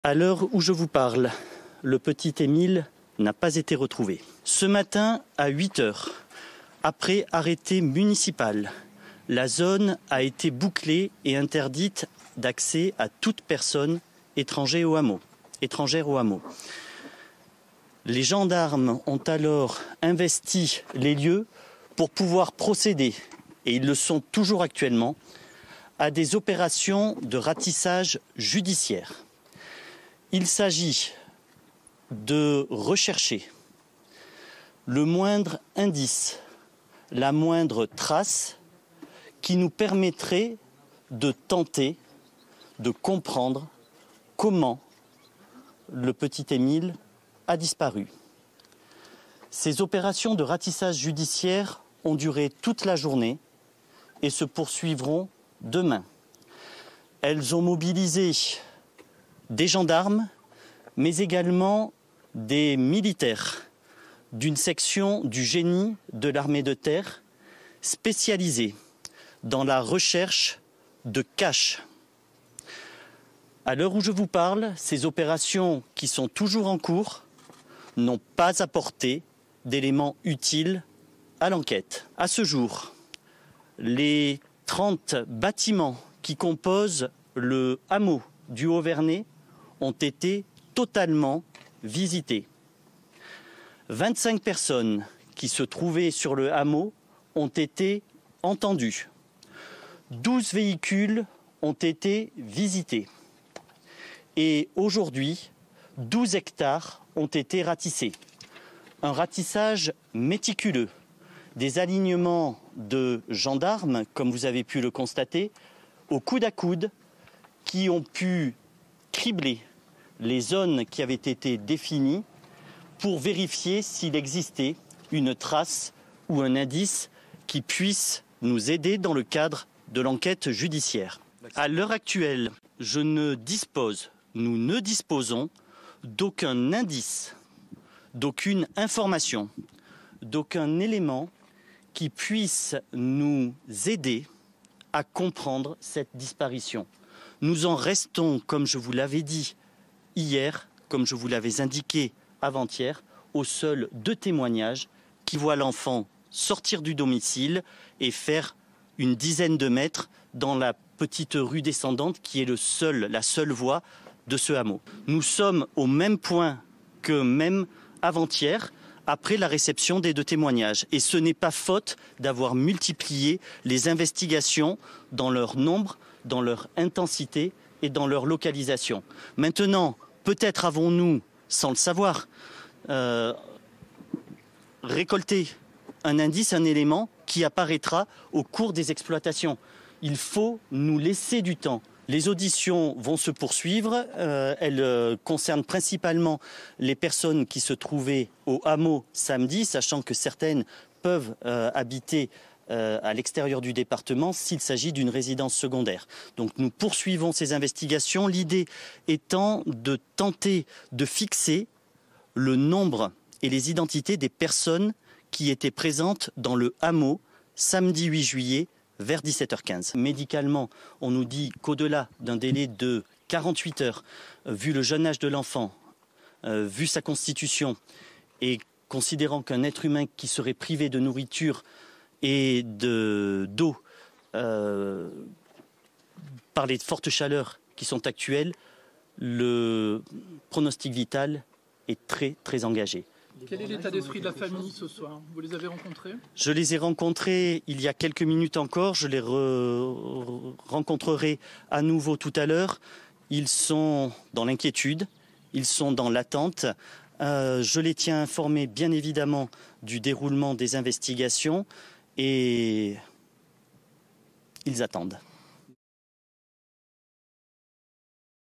À l'heure où je vous parle, le petit Émile n'a pas été retrouvé. Ce matin, à 8 heures, après arrêté municipal, la zone a été bouclée et interdite d'accès à toute personne étrangère au hameau. Les gendarmes ont alors investi les lieux pour pouvoir procéder, et ils le sont toujours actuellement, à des opérations de ratissage judiciaire. Il s'agit de rechercher le moindre indice, la moindre trace qui nous permettrait de tenter de comprendre comment le petit Émile a disparu. Ces opérations de ratissage judiciaire ont duré toute la journée et se poursuivront demain. Elles ont mobilisé des gendarmes, mais également des militaires d'une section du génie de l'armée de terre spécialisée dans la recherche de caches. À l'heure où je vous parle, ces opérations qui sont toujours en cours n'ont pas apporté d'éléments utiles à l'enquête. À ce jour, les 30 bâtiments qui composent le hameau du Haut-Vernay ont été totalement visités. 25 personnes qui se trouvaient sur le hameau ont été entendues. 12 véhicules ont été visités. Et aujourd'hui, 12 hectares ont été ratissés. Un ratissage méticuleux, des alignements de gendarmes, comme vous avez pu le constater, au coude à coude, qui ont pu cribler les zones qui avaient été définies pour vérifier s'il existait une trace ou un indice qui puisse nous aider dans le cadre de l'enquête judiciaire. À l'heure actuelle, nous ne disposons d'aucun indice, d'aucune information, d'aucun élément qui puisse nous aider à comprendre cette disparition. Nous en restons, comme je vous l'avais dit hier, comme je vous l'avais indiqué avant-hier, aux seuls 2 témoignages qui voient l'enfant sortir du domicile et faire une dizaine de mètres dans la petite rue descendante qui est la seule voie de ce hameau. Nous sommes au même point que même avant-hier, après la réception des 2 témoignages. Et ce n'est pas faute d'avoir multiplié les investigations dans leur nombre, dans leur intensité et dans leur localisation. Maintenant, peut-être avons-nous, sans le savoir, récolté un indice, un élément qui apparaîtra au cours des exploitations. Il faut nous laisser du temps. Les auditions vont se poursuivre. Elles concernent principalement les personnes qui se trouvaient au hameau samedi, sachant que certaines peuvent habiter à l'extérieur du département s'il s'agit d'une résidence secondaire. Donc nous poursuivons ces investigations, l'idée étant de tenter de fixer le nombre et les identités des personnes qui étaient présentes dans le hameau samedi 8 juillet vers 17h15. Médicalement, on nous dit qu'au-delà d'un délai de 48 heures, vu le jeune âge de l'enfant, vu sa constitution et considérant qu'un être humain qui serait privé de nourriture et d'eau par les fortes chaleurs qui sont actuelles, le pronostic vital est très très engagé. Quel est l'état d'esprit de la famille ce soir? Vous les avez rencontrés? Je les ai rencontrés il y a quelques minutes encore, je les rencontrerai à nouveau tout à l'heure. Ils sont dans l'inquiétude, ils sont dans l'attente. Je les tiens informés bien évidemment du déroulement des investigations et ils attendent.